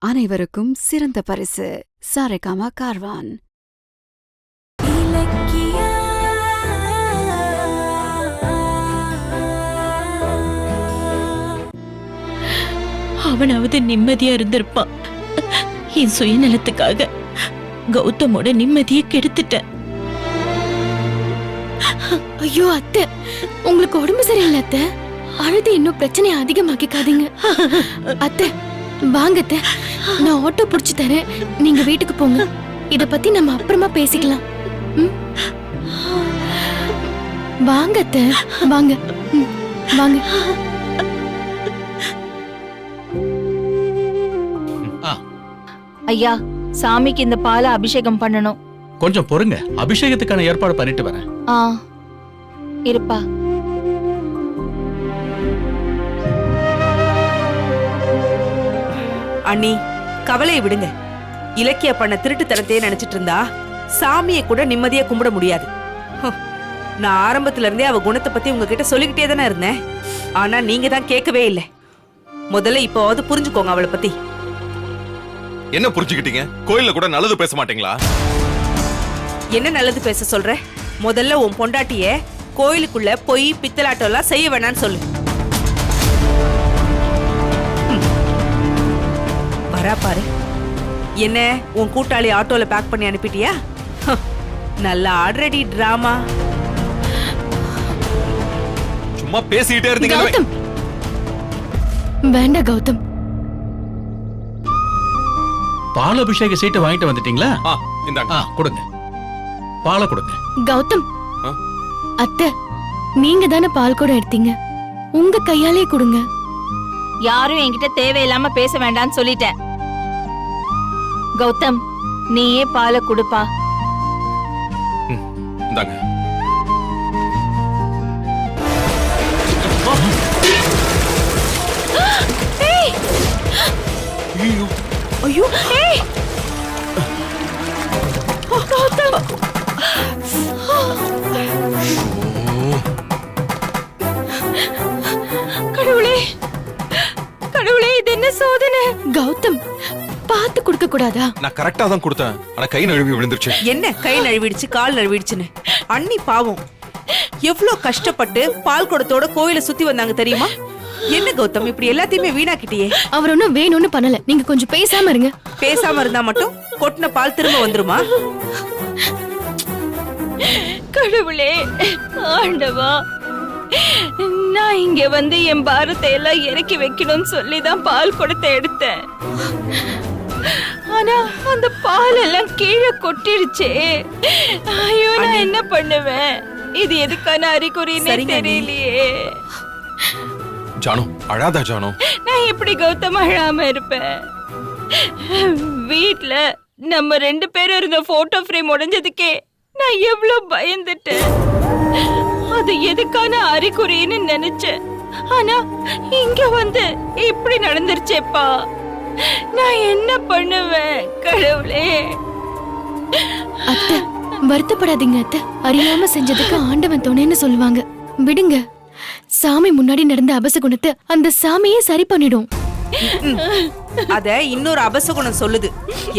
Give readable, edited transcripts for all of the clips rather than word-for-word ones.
அனைவருக்கும் சிறந்த பரிசு சாரேகாமா கார்வான். அவனாவது நிம்மதியா இருந்திருப்பான். என் சுயநலத்துக்காக கௌதமோட நிம்மதியை கெடுத்துட்டேன். ஐயோ அத்தை, உங்களுக்கு உடம்பு சரியில்லை அத்தை. அழுது இன்னும் பிரச்சனையை அதிகமாக்கிக்காதீங்க அத்தை. வாங்க அத்தை, நான் ஆட்டோ புடிச்சு தரேன், நீங்க வீட்டுக்கு போங்க. இத பத்தி நம்ம அப்புறமா பேசிக்கலாம். வாங்க அத்தை, வாங்க வாங்க. ஐயா, சாமிக்கு இந்த பாலை அபிஷேகம் பண்ணணும். கொஞ்சம் பொறுங்க, அபிஷேகத்துக்கான ஏற்பாடு பண்ணிட்டு வரேன். இருப்பா. அண்ணி, கவலையை விடுங்க. இலக்கிய பண்ண திருட்டுத்தனத்தையே நினைச்சிட்டு இருந்தா சாமியை கூட நிம்மதியா கும்பிட முடியாது. நான் ஆரம்பத்துல இருந்தே அவ குணத்தை பத்தி உங்ககிட்ட சொல்லிக்கிட்டே தானே இருந்தேன். ஆனா நீங்க தான் கேட்கவே இல்லை. முதல்ல இப்போவாவது புரிஞ்சுக்கோங்க அவளை பத்தி. என்ன புரிஞ்சுக்கிட்டீங்க? கோயில்ல கூட நல்லது பேச மாட்டீங்களா? என்ன நல்லது பேச சொல்ற? முதல்ல உன் பொண்டாட்டிய கோயிலுக்குள்ள போய் பித்தலாட்டம் எல்லாம் செய்ய வேணான்னு சொல்லு. வரா பாரு. என்ன உன் கூட்டாளி ஆட்டோல பேக் பண்ணி அனுப்பிட்டியா? நல்லா ஆல்ரெடி டிராமா. சும்மா பேசிட்டே இருந்தீங்க. கௌதம், வேண்டாம் கௌதம். பால் அபிஷேக சீட்டை வாங்கிட்டு வந்துட்டீங்களா? இந்தாங்க. கொடுங்க, பாலை கொடுங்க. கௌதம், அத்தை, நீங்க தானே பால் கூட எடுத்தீங்க, உங்க கையாலே கொடுங்க. யாரும் என்கிட்ட தேவையில்லாம பேச வேண்டாம்னு சொல்லிட்டேன். கௌதம், நீயே பாலை கொடுப்பா. இந்தாங்க. ஐயோ, கடவுளே, கடவுளே, இது என்ன சோதனை? கௌதம், பார்த்து கொடுக்க கூடாதா? நான் கரெக்டா தான் கொடுத்தேன், ஆனா கை நழுவி விழுந்துருச்சு. என்ன கை நழுவிடுச்சு, கால் நழுவிடுச்சுன்னு? அண்ணி பாவம் எவ்வளவு கஷ்டப்பட்டு பால் குடத்தோட கோயிலை சுத்தி வந்தாங்க தெரியுமா? என்ன கௌதம், இப்படி எல்லாத்தையுமே வீணாக்கிட்டியே. அவர் ஒன்னும் வேணும்னு பண்ணல, நீங்க கொஞ்சம் பேசாம இருங்க. பேசாம இருந்தா மட்டும் கொட்டின பால் திரும்ப வந்துருமா? கடவுளே, ஆண்டவா, நான் இங்க வந்து என் பாரத்தை எல்லாம் இறக்கி வைக்கணும்னு சொல்லிதான் பால் குடத்தை எடுத்தேன். ஆனா அந்த பால் எல்லாம் கீழே கொட்டிடுச்சே. ஐயோ, நான் என்ன பண்ணுவேன்? இது எதுக்கான அறிகுறின்னு தெரியலையே. ஜானு, அழாதா ஜானு. நான் எப்படி கௌதம் அழாம இருப்பேன்? வீட்ல நம்ம 2 பேரும் இருந்த போட்டோ ஃப்ரேம் உடைஞ்சதுக்கே நான் எவ்வளவு பயந்துட்டேன். அது எதுக்கான அறிகுறின்னு நினைச்சேன். ஆனா இங்க வந்து இப்படி நடந்துருச்சேப்பா. நான் என்ன பண்ணுவேன் கடவுளே? அத்தை, வருத்தப்படாதீங்க அத்தை. அறியாம செஞ்சதுக்கு ஆண்டவன் துணைன்னு சொல்லுவாங்க. விடுங்க, சாமி முன்னாடி நடந்த அபசகுணத்தை அந்த சாமியே சரி பண்ணிடும். அத இன்னொரு அபசகுணம் சொல்லுது.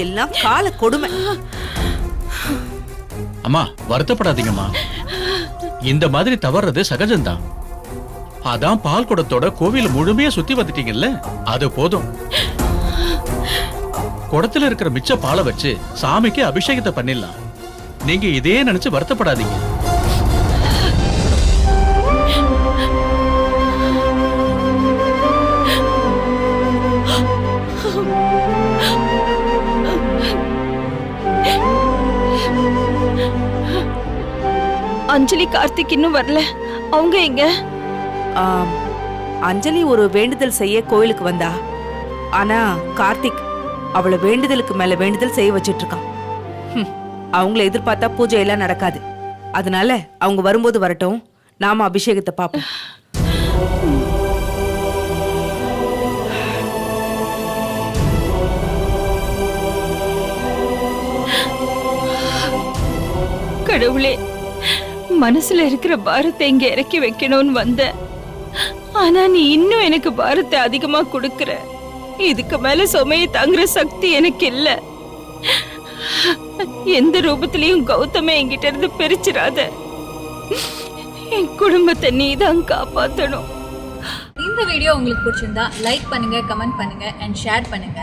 எல்லாம் கால கொடுமை. அம்மா, வருத்தப்படாதீங்கம்மா. இந்த மாதிரி தவறது சகஜம்தான். அதான் பால் குடத்தோட கோவில் முழுமையா சுத்தி வந்துட்டீங்கல்ல, அது போதும். குடத்துல இருக்கிற மிச்ச பாலை வச்சு சாமிக்கு அபிஷேகத்தை பண்ணிடலாம். நீங்க இதே நினைச்சு வருத்தப்படாதீங்க. அஞ்சலி, கார்த்திக் இன்னும் வரல. அவங்க எங்க? அஞ்சலி ஒரு வேண்டுதல் செய்ய கோயிலுக்கு வந்தா. ஆனா கார்த்திக் அவளை வேண்டுதலுக்கு மேல வேண்டுதல் செய்ய வச்சிட்டு இருக்கான். அவங்கள எதிர்பார்த்தா பூஜை எல்லாம் நடக்காது. அதனால அவங்க வரும்போது வரட்டும், நாம அபிஷேகத்தை பார்ப்போம். கடவுளே, மனசுல இருக்கிற பாரத்தை இங்க இறக்கி வைக்கணும்னு வந்த. ஆனா நீ இன்னும் எனக்கு பாரத்தை அதிகமா கொடுக்கற. இதுக்கு மேல சுமையை தாங்குற சக்தி எனக்கு இல்ல. எந்த ரூபத்திலையும் கௌதம என்கிட்ட இருந்து பிரிச்சிடாத. என் குடும்பத்தை நீதான் காப்பாத்தணும். இந்த வீடியோ உங்களுக்கு பிடிச்சிருந்தா லைக் பண்ணுங்க, கமெண்ட் பண்ணுங்க அண்ட் ஷேர் பண்ணுங்க.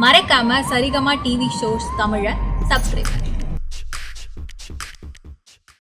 மறக்காம சரிகமா டிவி ஷோஸ் தமிழை சப்ஸ்கிரைப் பண்ணுங்க.